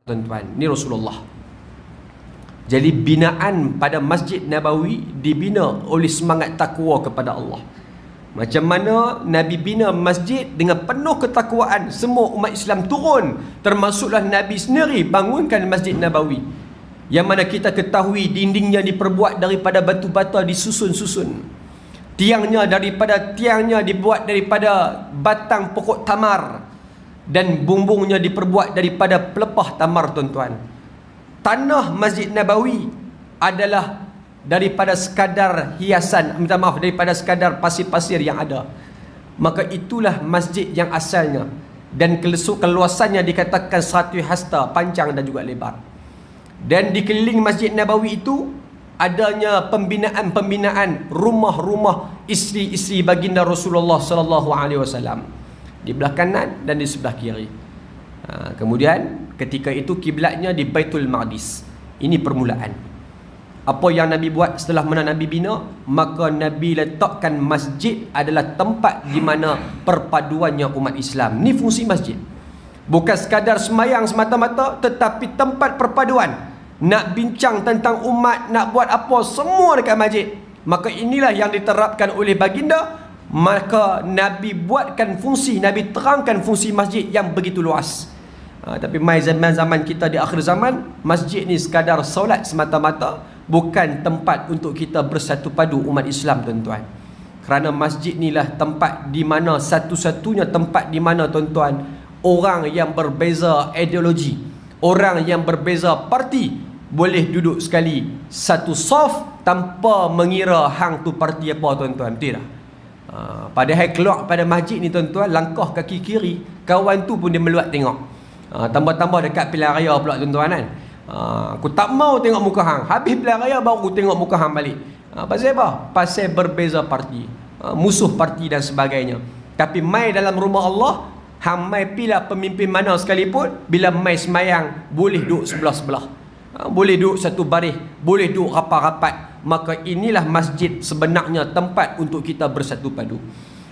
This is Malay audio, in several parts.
tuan-tuan, ni Rasulullah. Jadi binaan pada Masjid Nabawi dibina oleh semangat takwa kepada Allah. Macam mana Nabi bina masjid dengan penuh ketakwaan, semua umat Islam turun, termasuklah Nabi sendiri bangunkan Masjid Nabawi, yang mana kita ketahui dindingnya diperbuat daripada batu bata disusun-susun, tiangnya dibuat daripada batang pokok tamar, dan bumbungnya diperbuat daripada pelepah tamar, tuan-tuan. Tanah Masjid Nabawi adalah daripada sekadar hiasan, minta maaf, daripada sekadar pasir-pasir yang ada. Maka itulah masjid yang asalnya, dan keluasannya dikatakan 100 hasta, panjang dan juga lebar. Dan di keliling Masjid Nabawi itu adanya pembinaan rumah-rumah isteri-isteri baginda Rasulullah sallallahu alaihi wasallam di belah kanan dan di sebelah kiri. Kemudian ketika itu kiblatnya di Baitul Maqdis. Ini permulaan. Apa yang Nabi buat setelah mana Nabi bina? Maka Nabi letakkan masjid adalah tempat di mana perpaduannya umat Islam. Ni fungsi masjid. Bukan sekadar semayang semata-mata, tetapi tempat perpaduan. Nak bincang tentang umat, nak buat apa, semua dekat masjid. Maka inilah yang diterapkan oleh baginda. Maka Nabi buatkan fungsi, Nabi terangkan fungsi masjid yang begitu luas. Tapi mai zaman kita di akhir zaman, masjid ni sekadar solat semata-mata, bukan tempat untuk kita bersatu padu umat Islam, tuan-tuan. Kerana masjid inilah tempat di mana, satu-satunya tempat di mana, tuan-tuan, orang yang berbeza ideologi, orang yang berbeza parti boleh duduk sekali satu saf tanpa mengira hang tu parti apa, tuan-tuan. Betul tak? Padahal keluar pada masjid ni, tuan-tuan, langkah kaki kiri, kawan tu pun dia meluat tengok. Tambah-tambah dekat pilihan raya pula, tuan-tuan, kan. Aku tak mau tengok muka hang, habis pilihan raya baru aku tengok muka hang balik. Pasal apa? Pasal berbeza parti, musuh parti dan sebagainya. Tapi mai dalam rumah Allah, hang mai pilih pemimpin mana sekalipun, bila mai semayang boleh duduk sebelah-sebelah, boleh duduk satu baris, boleh duduk rapat-rapat. Maka inilah masjid sebenarnya, tempat untuk kita bersatu padu.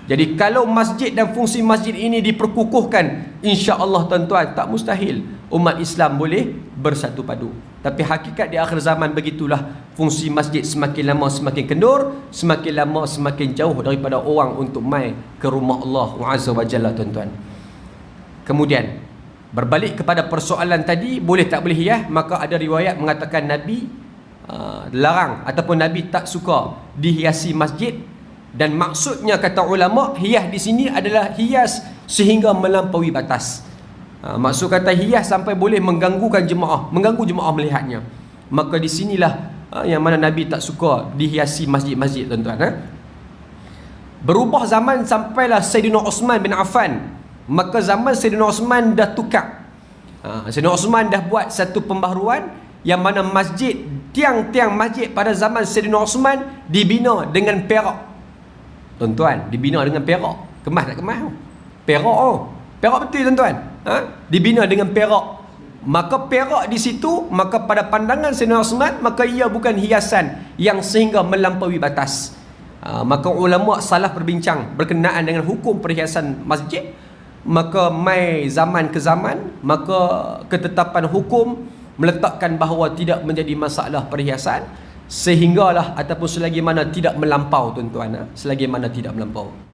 Jadi kalau masjid dan fungsi masjid ini diperkukuhkan, insya-Allah, tuan-tuan, tak mustahil umat Islam boleh bersatu padu. Tapi hakikat di akhir zaman begitulah, fungsi masjid semakin lama semakin kendur, semakin lama semakin jauh daripada orang untuk mai ke rumah Allah Azza wa Jalla, tuan-tuan. Kemudian berbalik kepada persoalan tadi, boleh tak boleh hias, maka ada riwayat mengatakan Nabi larang ataupun Nabi tak suka dihiasi masjid. Dan maksudnya, kata ulama, hias di sini adalah hias sehingga melampaui batas. Maksud kata hias sampai boleh mengganggu jemaah melihatnya. Maka di sinilah yang mana Nabi tak suka dihiasi masjid-masjid, tuan-tuan. Berubah zaman sampailah Sayyidina Osman bin Affan. Maka zaman Sayyidina Osman dah tukar. Sayyidina Osman dah buat satu pembaharuan, yang mana masjid, tiang-tiang masjid pada zaman Sayyidina Osman dibina dengan perak. Tuan-tuan, dibina dengan perak. Kemas tak kemas? Perak, perak betul, tuan-tuan. Dibina dengan perak. Maka perak di situ, maka pada pandangan Sayyidina Osman, maka ia bukan hiasan yang sehingga melampaui batas. Maka ulama salah berbincang berkenaan dengan hukum perhiasan masjid. Maka mai zaman ke zaman, maka ketetapan hukum meletakkan bahawa tidak menjadi masalah perhiasan, sehinggalah ataupun selagi mana tidak melampau, tuan-tuan, selagi mana tidak melampau.